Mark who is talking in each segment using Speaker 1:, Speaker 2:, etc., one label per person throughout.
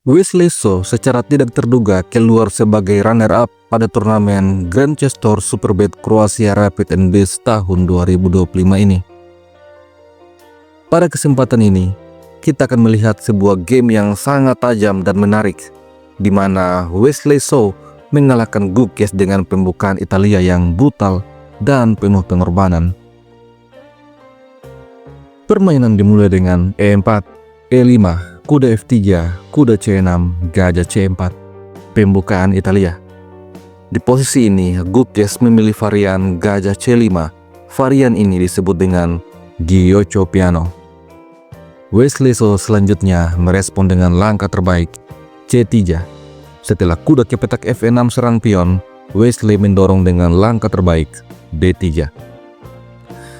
Speaker 1: Wesley So secara tidak terduga keluar sebagai runner-up pada turnamen Grandchester Superbet Kroasia Rapid and Base tahun 2025 ini. Pada kesempatan ini, kita akan melihat sebuah game yang sangat tajam dan menarik, di mana Wesley So mengalahkan Gukes dengan pembukaan Italia yang brutal dan penuh pengorbanan. Permainan dimulai dengan E4, E5, kuda F3, kuda C6, gajah C4, pembukaan Italia. Di posisi ini, Gukes memilih varian gajah C5. Varian ini disebut dengan Giocho Piano. Wesley So selanjutnya merespon dengan langkah terbaik C3. Setelah kuda ke petak F6 serang pion, Wesley mendorong dengan langkah terbaik D3.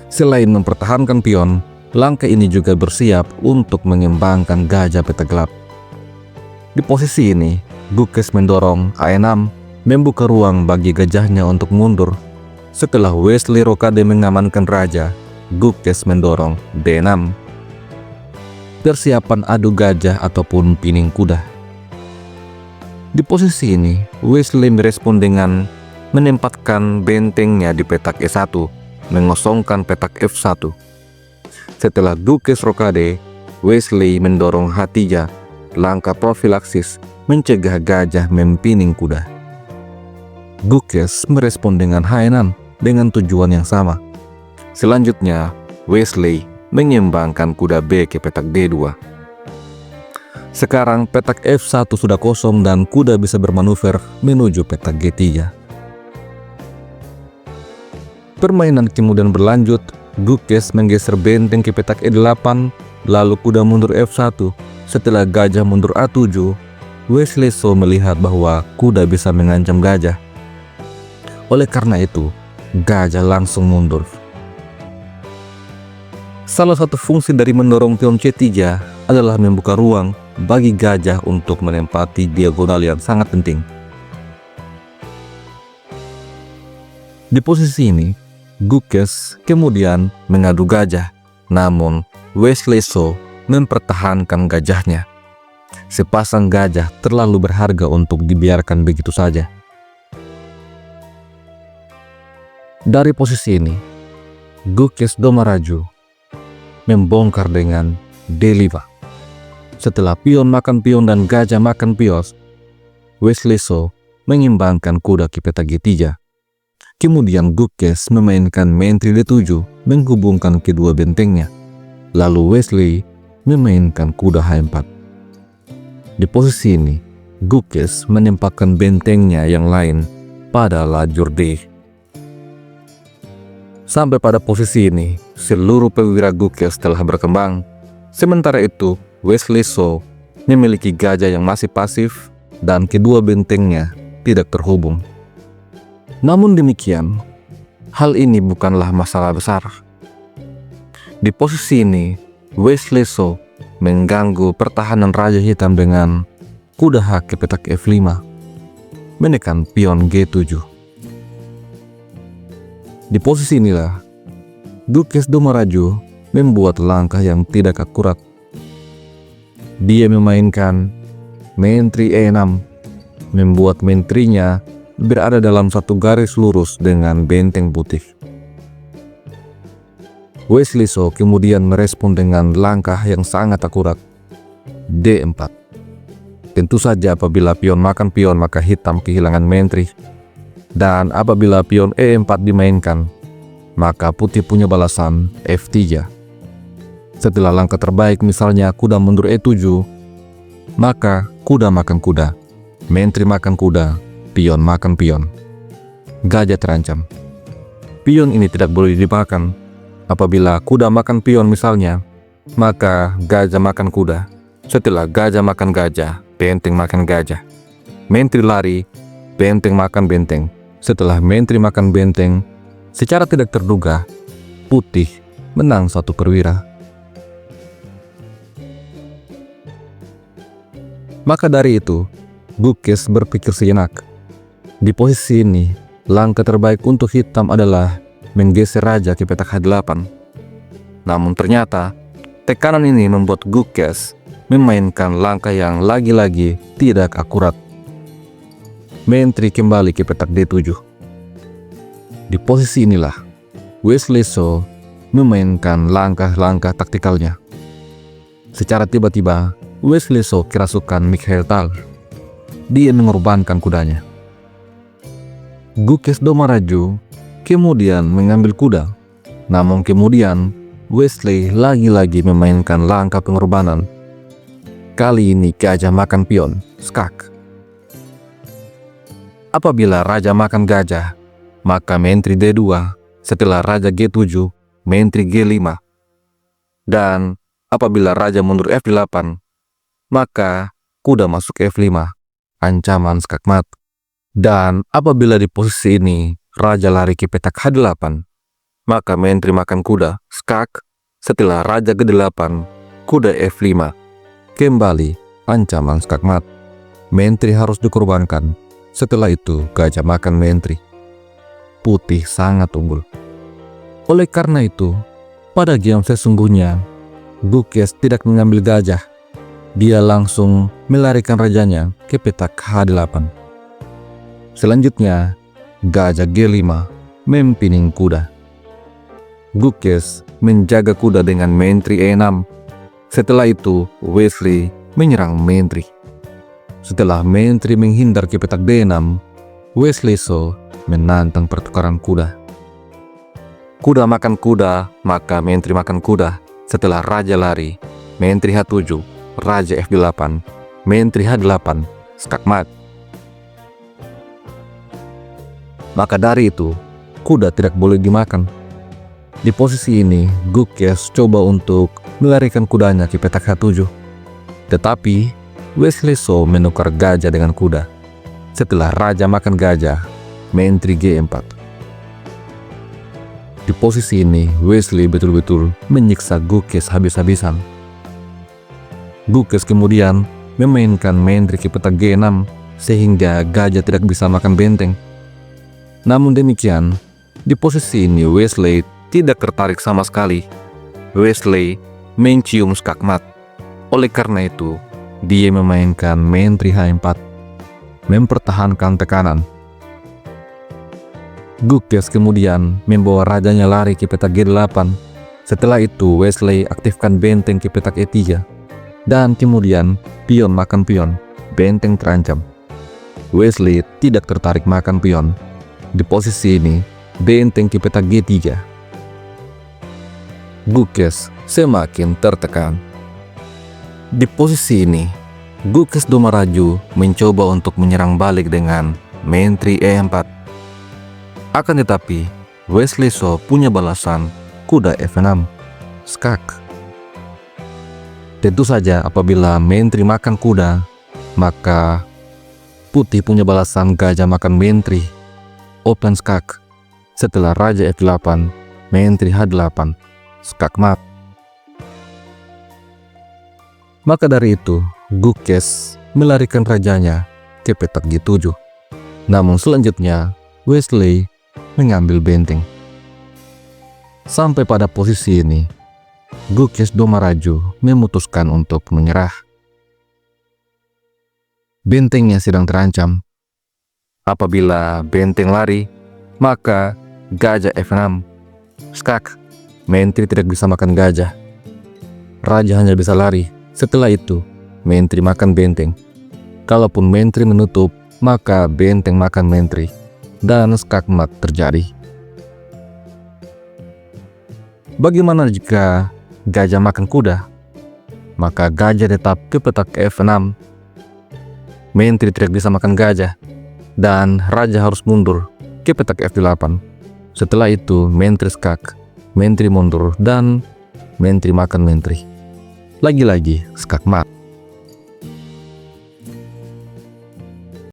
Speaker 1: Selain mempertahankan pion, langkah ini juga bersiap untuk mengembangkan gajah petak gelap. Di posisi ini, Gukes mendorong A6, membuka ruang bagi gajahnya untuk mundur. Setelah Wesley Rokade mengamankan raja, Gukes mendorong D6. Persiapan adu gajah ataupun pining kuda. Di posisi ini, Wesley merespon dengan menempatkan bentengnya di petak E1, mengosongkan petak F1. Setelah Gukes Rokade, Wesley mendorong H3, langkah profilaksis mencegah gajah mempining kuda. Gukes merespon dengan H6 dengan tujuan yang sama. Selanjutnya, Wesley mengembangkan kuda B ke petak D2. Sekarang petak F1 sudah kosong dan kuda bisa bermanuver menuju petak G3. Permainan kemudian berlanjut. Gukes menggeser benteng ke petak E8, lalu kuda mundur F1. Setelah gajah mundur A7, Wesley So melihat bahwa kuda bisa mengancam gajah. Oleh karena itu, gajah langsung mundur. Salah satu fungsi dari mendorong pion C3 adalah membuka ruang bagi gajah untuk menempati diagonal yang sangat penting. Di posisi ini, Gukes kemudian mengadu gajah, namun Wesley So mempertahankan gajahnya. Sepasang gajah terlalu berharga untuk dibiarkan begitu saja. Dari posisi ini, Gukes Domaraju membongkar dengan D5. Setelah pion makan pion dan gajah makan pios, Wesley So mengimbangkan kuda ke petak G3. Kemudian Gukes memainkan menteri D7 menghubungkan kedua bentengnya. Lalu Wesley memainkan kuda H4. Di posisi ini, Gukes menempatkan bentengnya yang lain pada lajur D. Sampai pada posisi ini, seluruh perwira Gukes telah berkembang. Sementara itu, Wesley So memiliki gajah yang masih pasif dan kedua bentengnya tidak terhubung. Namun demikian, hal ini bukanlah masalah besar. Di posisi ini, Wesley So mengganggu pertahanan Raja Hitam dengan kuda H ke petak F5, menekan pion G7. Di posisi inilah, Gukes Domaraju membuat langkah yang tidak akurat. Dia memainkan menteri E6, membuat menterinya berada dalam satu garis lurus dengan benteng putih. Wesley So kemudian merespon dengan langkah yang sangat akurat, D4. Tentu saja apabila pion makan pion maka hitam kehilangan menteri, dan apabila pion E4 dimainkan maka putih punya balasan F3. Setelah langkah terbaik misalnya kuda mundur E7, maka kuda makan kuda, menteri makan kuda, pion makan pion. Gajah terancam. Pion ini tidak boleh dimakan. Apabila kuda makan pion misalnya, maka gajah makan kuda. Setelah gajah makan gajah, benteng makan gajah. Menteri lari, benteng makan benteng. Setelah menteri makan benteng, secara tidak terduga, putih menang satu perwira. Maka dari itu, Gukes berpikir sejenak. Di posisi ini, langkah terbaik untuk hitam adalah menggeser raja ke petak H8. Namun ternyata, Tekanan ini membuat Gukes memainkan langkah yang lagi-lagi tidak akurat. Menteri kembali ke petak D7. Di posisi inilah, Wesley So memainkan langkah-langkah taktikalnya. Secara tiba-tiba, Wesley So kerasukan Mikhail Tal. Dia mengorbankan kudanya. Gukes Domaraju kemudian mengambil kuda. Namun kemudian, Wesley lagi-lagi memainkan langkah pengorbanan. Kali ini gajah makan pion, skak. Apabila raja makan gajah, maka menteri D2, setelah raja G7, menteri G5. Dan apabila raja mundur F8, maka kuda masuk F5, ancaman skakmat. Dan apabila di posisi ini raja lari ke petak H8, maka menteri makan kuda, skak. Setelah raja G8, kuda F5. Kembali ancaman skakmat. Menteri harus dikorbankan. Setelah itu gajah makan menteri. Putih sangat unggul. Oleh karena itu, pada game sesungguhnya, Gukes tidak mengambil gajah. Dia langsung melarikan rajanya ke petak H8. Selanjutnya, gajah G5 mempining kuda. Gukes menjaga kuda dengan menteri E6. Setelah itu, Wesley menyerang menteri. Setelah menteri menghindar ke petak D6, Wesley So menantang pertukaran kuda. Kuda makan kuda, maka menteri makan kuda. Setelah raja lari, menteri H7, raja F8, menteri H8, skakmat. Maka dari itu, kuda tidak boleh dimakan. Di posisi ini, Gukes coba untuk melarikan kudanya ke petak H7. Tetapi, Wesley So menukar gajah dengan kuda. Setelah raja makan gajah, menteri G4. Di posisi ini, Wesley betul-betul menyiksa Gukes habis-habisan. Gukes kemudian memainkan menteri ke petak G6 sehingga gajah tidak bisa makan benteng. Namun demikian, di posisi ini Wesley tidak tertarik sama sekali. Wesley mencium skakmat. Oleh karena itu, dia memainkan menteri H4, mempertahankan tekanan. Gukes kemudian membawa rajanya lari ke petak G8. Setelah itu Wesley aktifkan benteng ke petak E3. Dan kemudian pion makan pion, benteng terancam. Wesley tidak tertarik makan pion. Di posisi ini, benteng ke petak G3. Gukes semakin tertekan. Di posisi ini, Gukes Domaraju mencoba untuk menyerang balik dengan menteri E4. Akan tetapi, Wesley So punya balasan kuda F6, skak. Tentu saja apabila menteri makan kuda, maka putih punya balasan gajah makan menteri, open skak. Setelah raja F8, menteri H8, skakmat. Maka dari itu, Gukes melarikan rajanya ke petak G7. Namun selanjutnya, Wesley mengambil benteng. Sampai pada posisi ini, Gukes Domaraju memutuskan untuk menyerah. Bentengnya sedang terancam. Apabila benteng lari, maka gajah F6, skak. Menteri tidak bisa makan gajah. Raja hanya bisa lari. Setelah itu, menteri makan benteng. Kalaupun menteri menutup, maka benteng makan menteri. Dan skakmat terjadi. Bagaimana jika gajah makan kuda? Maka gajah tetap ke petak F6. Menteri tidak bisa makan gajah. Dan raja harus mundur ke petak F8. Setelah itu, menteri skak. Menteri mundur dan menteri makan menteri. Lagi-lagi skakmat.